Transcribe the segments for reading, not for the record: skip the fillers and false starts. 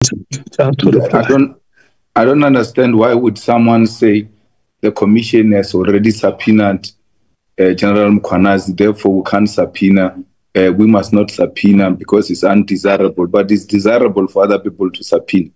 chance to reply. I don't understand why would someone say the commission has already subpoenaed General Mkhwanazi, therefore we can't subpoena, we must not subpoena because it's undesirable, but it's desirable for other people to subpoena.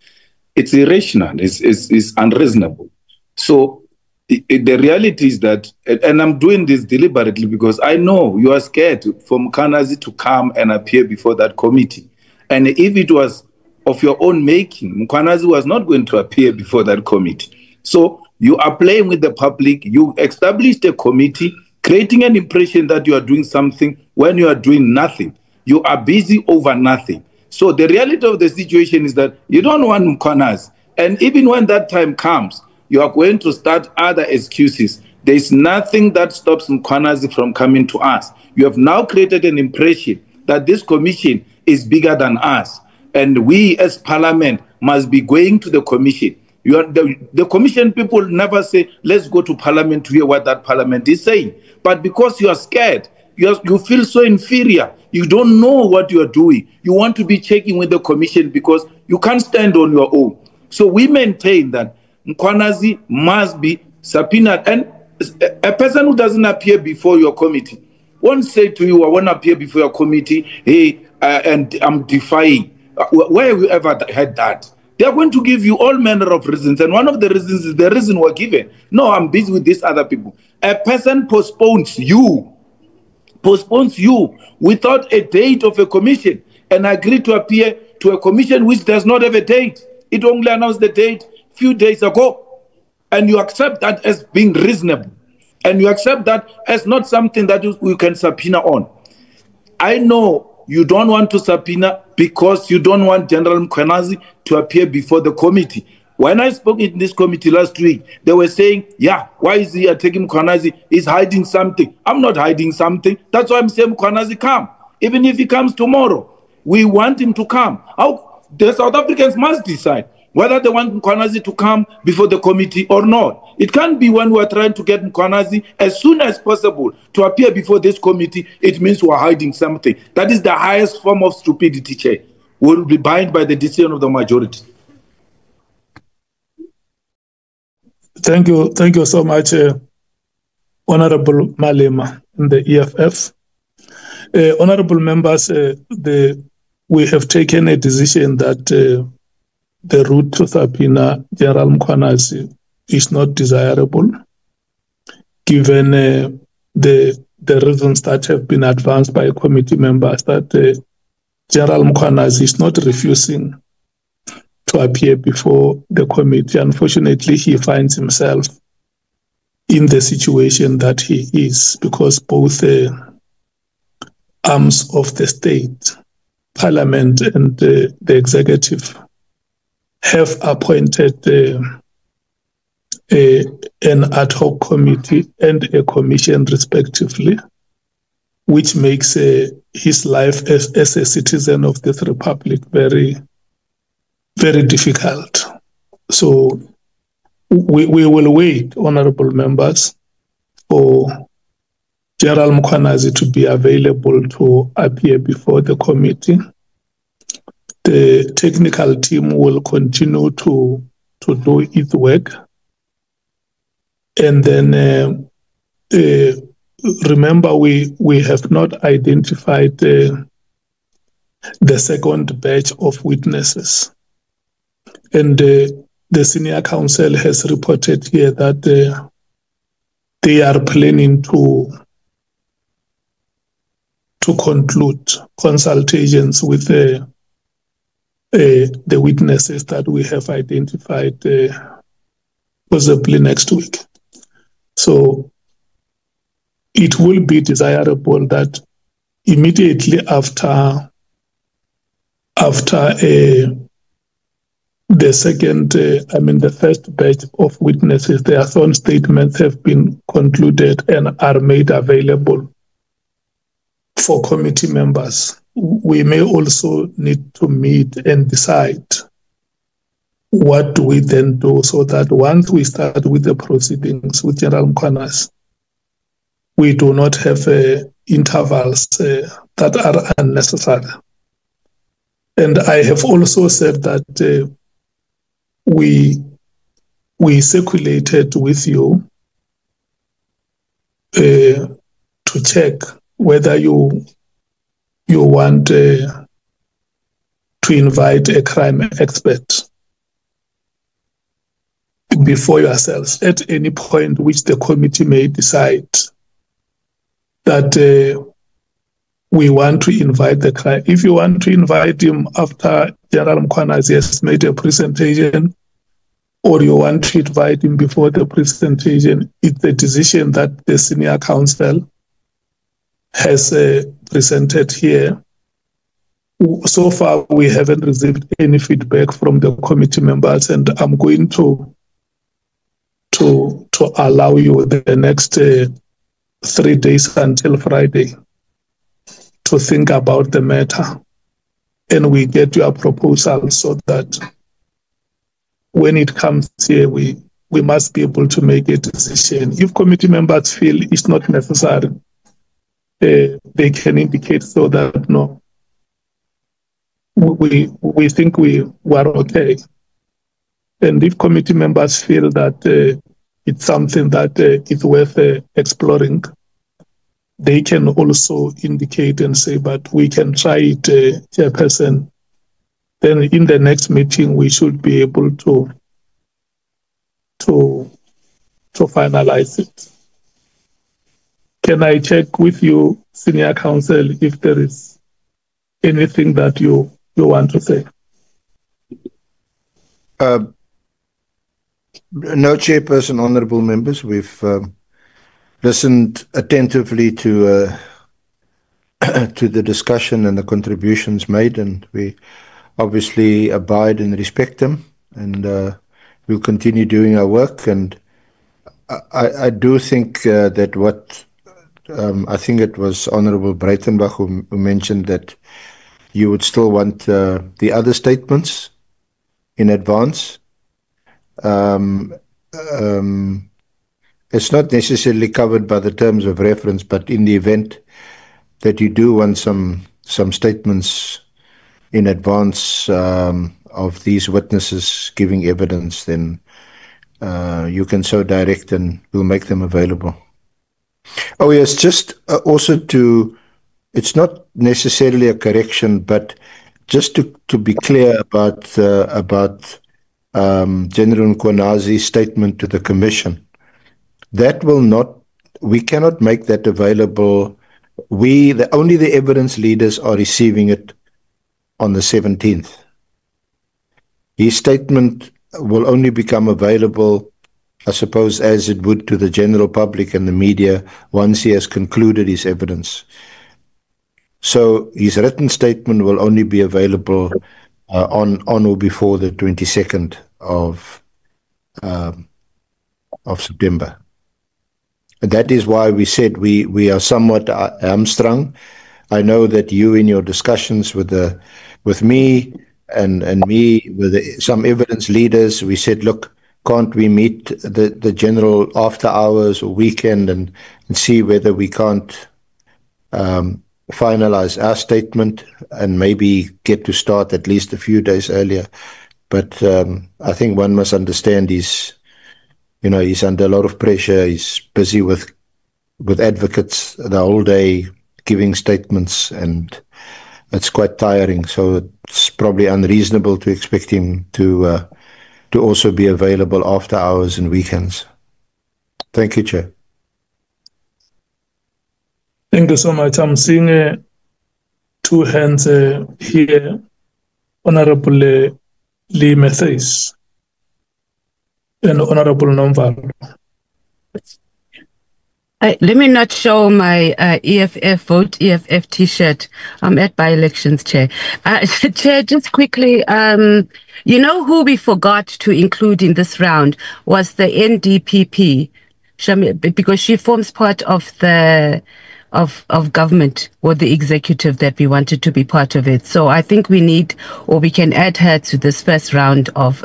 It's irrational, it's unreasonable. So the reality is that, and I'm doing this deliberately because I know you are scared for Mkhwanazi to come and appear before that committee. And if it was of your own making, Mkhwanazi was not going to appear before that committee. So you are playing with the public. You established a committee, creating an impression that you are doing something when you are doing nothing. You are busy over nothing. So the reality of the situation is that you don't want Mkhwanazi. And even when that time comes, you are going to start other excuses. There is nothing that stops Mkhwanazi from coming to us. You have now created an impression that this commission is bigger than us. And we as parliament must be going to the commission. The commission people never say, let's go to parliament to hear what that parliament is saying. But because you are scared, you feel so inferior, you don't know what you are doing. You want to be checking with the commission because you can't stand on your own. So we maintain that Mkhwanazi must be subpoenaed. And a person who doesn't appear before your committee won't say to you, I want to appear before your committee, hey, and I'm defying. Where have you ever had that? They are going to give you all manner of reasons. And one of the reasons is the reason we're given. No, I'm busy with these other people. A person postpones you without a date of a commission and agree to appear to a commission which does not have a date. It only announced the date a few days ago. And you accept that as being reasonable. And you accept that as not something that you can subpoena on. I know you don't want to subpoena because you don't want General Mkhwanazi to appear before the committee. When I spoke in this committee last week, they were saying, yeah, why is he attacking Mkhwanazi? He's hiding something. I'm not hiding something. That's why I'm saying Mkhwanazi come. Even if he comes tomorrow, we want him to come. The South Africans must decide whether they want Mkhwanazi to come before the committee or not. It can't be when we're trying to get Mkhwanazi as soon as possible to appear before this committee, it means we're hiding something. That is the highest form of stupidity, Chair. We'll be bound by the decision of the majority. Thank you so much, Honorable Malema in the EFF. Honorable members, we have taken a decision that the route to subpoena General Mkhwanazi is not desirable, given the reasons that have been advanced by committee members that General Mkhwanazi is not refusing to appear before the committee. Unfortunately, he finds himself in the situation that he is because both arms of the state, Parliament and the executive, have appointed an ad hoc committee and a commission respectively, which makes his life as a citizen of this republic very, very difficult. So we will wait, honorable members, for General Mkhwanazi to be available to appear before the committee. The technical team will continue to do its work. And then remember, we have not identified the second batch of witnesses. And the senior counsel has reported here that they are planning to conclude consultations with the witnesses that we have identified possibly next week. So it will be desirable that immediately after the first batch of witnesses, their sworn statements have been concluded and are made available for committee members. We may also need to meet and decide what do we then do so that once we start with the proceedings with General Mkhwanazi, we do not have intervals that are unnecessary. And I have also said that we circulated with you to check whether you want to invite a crime expert before yourselves at any point which the committee may decide that we want to invite the crime. If you want to invite him after General Mkhwanazi has made a presentation, or you want to invite him before the presentation, it's a decision that the senior counsel has presented here. So far, we haven't received any feedback from the committee members, and I'm going to allow you the next 3 days until Friday to think about the matter, and we get your proposal so that when it comes here, we must be able to make a decision. If committee members feel it's not necessary, they can indicate so that no, we think we are okay. And if committee members feel that it's something that is worth exploring, they can also indicate and say, but we can try it, Chairperson. Then in the next meeting, we should be able to finalize it. Can I check with you, Senior Counsel, if there is anything that you want to say? No, Chairperson, honourable members. We've listened attentively to the discussion and the contributions made, and we obviously abide and respect them, and we'll continue doing our work. And I do think that what I think it was Honourable Breitenbach who mentioned that you would still want the other statements in advance. It's not necessarily covered by the terms of reference, but in the event that you do want some statements in advance of these witnesses giving evidence, then you can so direct and we'll make them available. Oh yes, just also it's not necessarily a correction, but just to be clear about General Mkhwanazi's statement to the Commission. That we cannot make that available. Only the evidence leaders are receiving it on the 17th. His statement will only become available, I suppose, as it would to the general public and the media once he has concluded his evidence. So his written statement will only be available on or before the 22nd of September. And that is why we said we are somewhat hamstrung. I know that you, in your discussions with me and me with some evidence leaders, we said, look, can't we meet the general after hours or weekend and see whether we can't finalize our statement and maybe get to start at least a few days earlier. But I think one must understand he's under a lot of pressure. He's busy with advocates the whole day giving statements, and it's quite tiring. So it's probably unreasonable to expect him to also be available after hours and weekends. Thank you, Chair. Thank you so much. I'm seeing two hands here. Honorable Lee Matthews and Honorable Nomvalo. Let me not show my EFF T-shirt. I'm at by-elections, Chair. Chair, just quickly, you know who we forgot to include in this round was the NDPP, because she forms part of the government or the executive that we wanted to be part of it. So I think we need, or we can add her to this first round of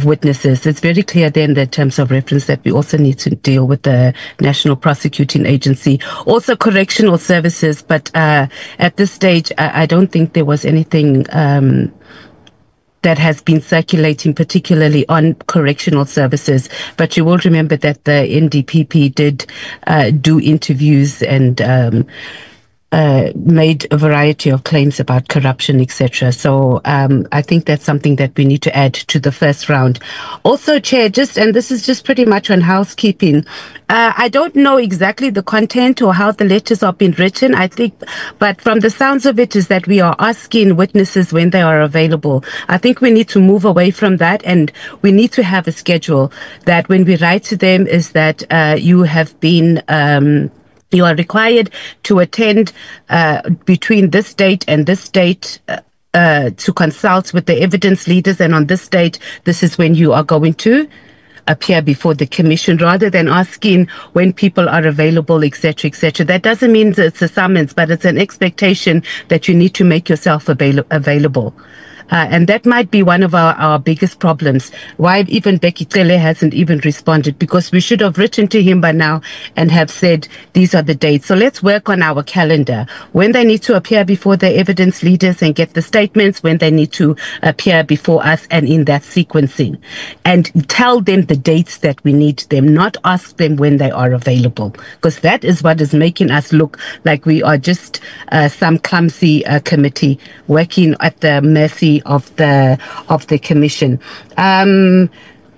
witnesses. It's very clear then that terms of reference that we also need to deal with the National Prosecuting Agency, also correctional services. But at this stage, I don't think there was anything that has been circulating, particularly on correctional services. But you will remember that the NDPP did do interviews and made a variety of claims about corruption, etc. So I think that's something that we need to add to the first round. Also, Chair, and this is just pretty much on housekeeping. I don't know exactly the content or how the letters are being written, I think, but from the sounds of it is that we are asking witnesses when they are available. I think we need to move away from that, and we need to have a schedule that when we write to them is that you have been you are required to attend between this date and this date to consult with the evidence leaders, and on this date, this is when you are going to appear before the commission, rather than asking when people are available, etc., etc. That doesn't mean that it's a summons, but it's an expectation that you need to make yourself available. And that might be one of our biggest problems. Why even Becky Cele hasn't even responded, because we should have written to him by now and have said, these are the dates. So let's work on our calendar. When they need to appear before the evidence leaders and get the statements, when they need to appear before us, and in that sequencing. And tell them the dates that we need them, not ask them when they are available. Because that is what is making us look like we are just some clumsy committee working at the mercy of the commission.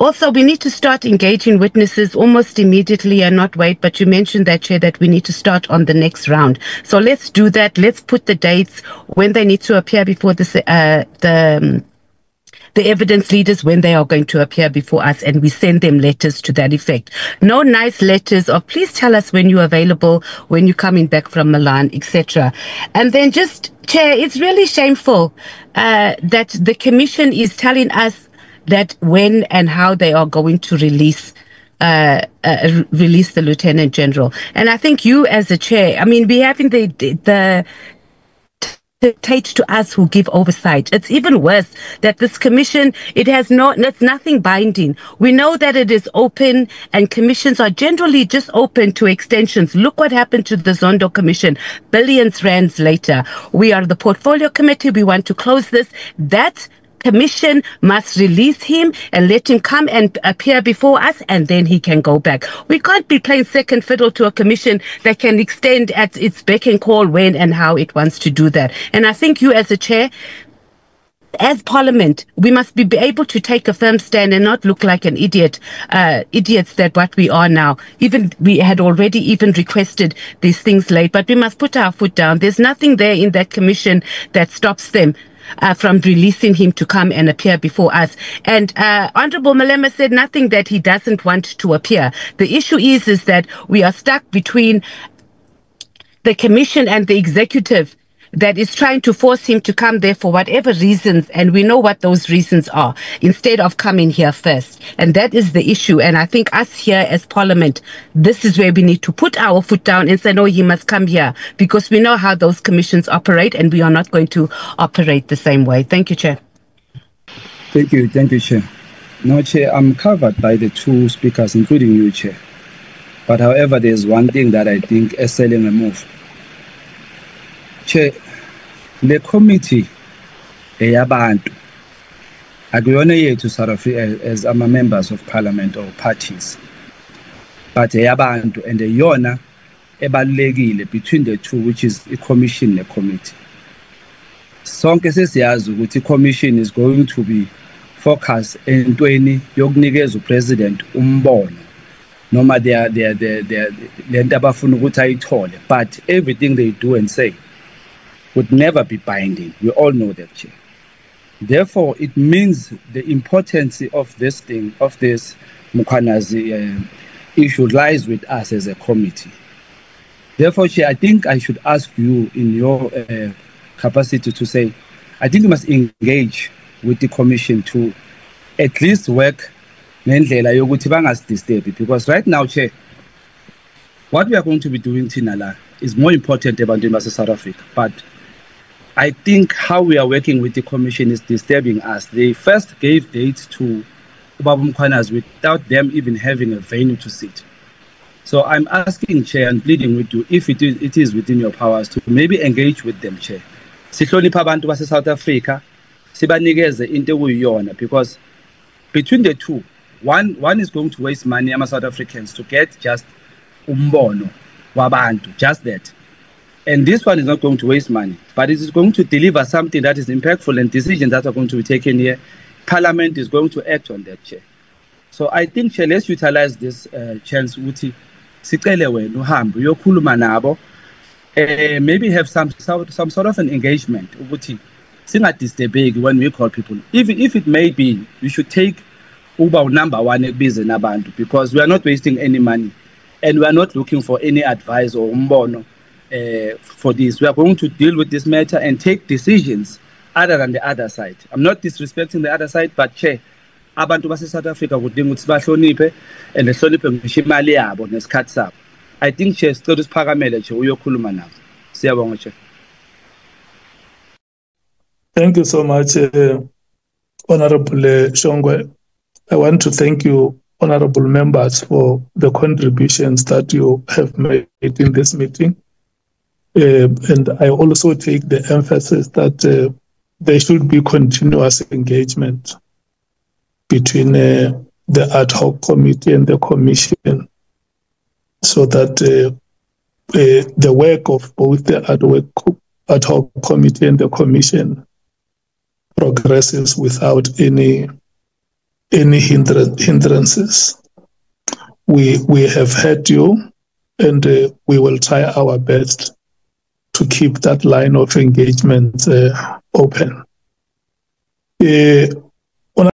Also, we need to start engaging witnesses almost immediately and not wait. But you mentioned that, Chair, that we need to start on the next round. So let's do that. Let's put the dates when they need to appear before the evidence leaders, when they are going to appear before us, and we send them letters to that effect. No nice letters of please tell us when you're available, when you're coming back from Milan, etc. And then just, Chair, it's really shameful that the commission is telling us that when and how they are going to release the Lieutenant General. And I think you as a chair, I mean, we're having the dictate to us who give oversight. It's even worse that this commission, it's nothing binding. We know that it is open, and commissions are generally just open to extensions. Look what happened to the Zondo Commission, billions rands later. We are the portfolio committee. We want to close this. That commission must release him and let him come and appear before us, and then he can go back. We can't be playing second fiddle to a commission that can extend at its beck and call when and how it wants to do that. And I think you as a chair, as Parliament, we must be able to take a firm stand and not look like an idiots that what we are now. Even we had already even requested these things late, but we must put our foot down. There's nothing there in that commission that stops them from releasing him to come and appear before us. And Honorable Malema said nothing that he doesn't want to appear. The issue is that we are stuck between the commission and the executive that is trying to force him to come there for whatever reasons, and we know what those reasons are, instead of coming here first. And that is the issue. And I think us here as Parliament, this is where we need to put our foot down and say, no, he must come here, because we know how those commissions operate, and we are not going to operate the same way. Thank you, Chair. Thank you, Chair. No, Chair, I'm covered by the two speakers, including you, Chair. But however, there's one thing that I think is selling a move. Chair, the committee eyabantu akuyona yethu sort of as members of parliament or parties, but eyabantu, and eyona ebalulekile between the two, which is a commission and a committee. Sonke sesiyazi ukuthi i-commission is going to be focused entweni yokunikeza upresident umbono noma lento abafuna ukuthi ayithole, but everything they do and say would never be binding. We all know that, Chair. Therefore, it means the importance of this thing, of this Mkhwanazi issue, lies with us as a committee. Therefore, Chair, I think I should ask you in your capacity to say, I think you must engage with the commission to at least work ngendlela yokuthi bangasdisturb, because right now, Chair, what we are going to be doing, Tinala, is more important about South Africa. But I think how we are working with the commission is disturbing us. They first gave dates to Ubaba Mkhwanazi without them even having a venue to sit. So I'm asking, Chair, and pleading with you, if it is within your powers, to maybe engage with them, Chair. Sihlonipha abantu base South Africa, sibanikeze into ekuyiyona, because between the two, one is going to waste money, South Africans, to get just umbono wabantu, just that. And this one is not going to waste money, but it is going to deliver something that is impactful, and decisions that are going to be taken here. Parliament is going to act on that, Chair. So I think, Chair, let's utilize this chance, Uti, sicele wena uhambe uyokhuluma nabo, maybe have some sort of an engagement, Uti, singadistebeki when we call people. If it may be, we should take Uba number one ebize nabantu, because we are not wasting any money, and we are not looking for any advice or umbono for this. We are going to deal with this matter and take decisions other than the other side. I'm not disrespecting the other side, but Chair, abantu base South Africa kudinga ukuthi bahloniphe and lehloniphe ngisho imali yabo nesikhathi sabo. I think, Chair, sicela usiphakamele Chair uyokhuluma nabo. Siyabonga, Chair. Thank you so much, Honorable Shongwe. I want to thank you, honorable members, for the contributions that you have made in this meeting. And I also take the emphasis that there should be continuous engagement between the ad hoc committee and the commission, so that the work of both the ad hoc committee and the commission progresses without any hindrances. We have heard you, and we will try our best to keep that line of engagement open.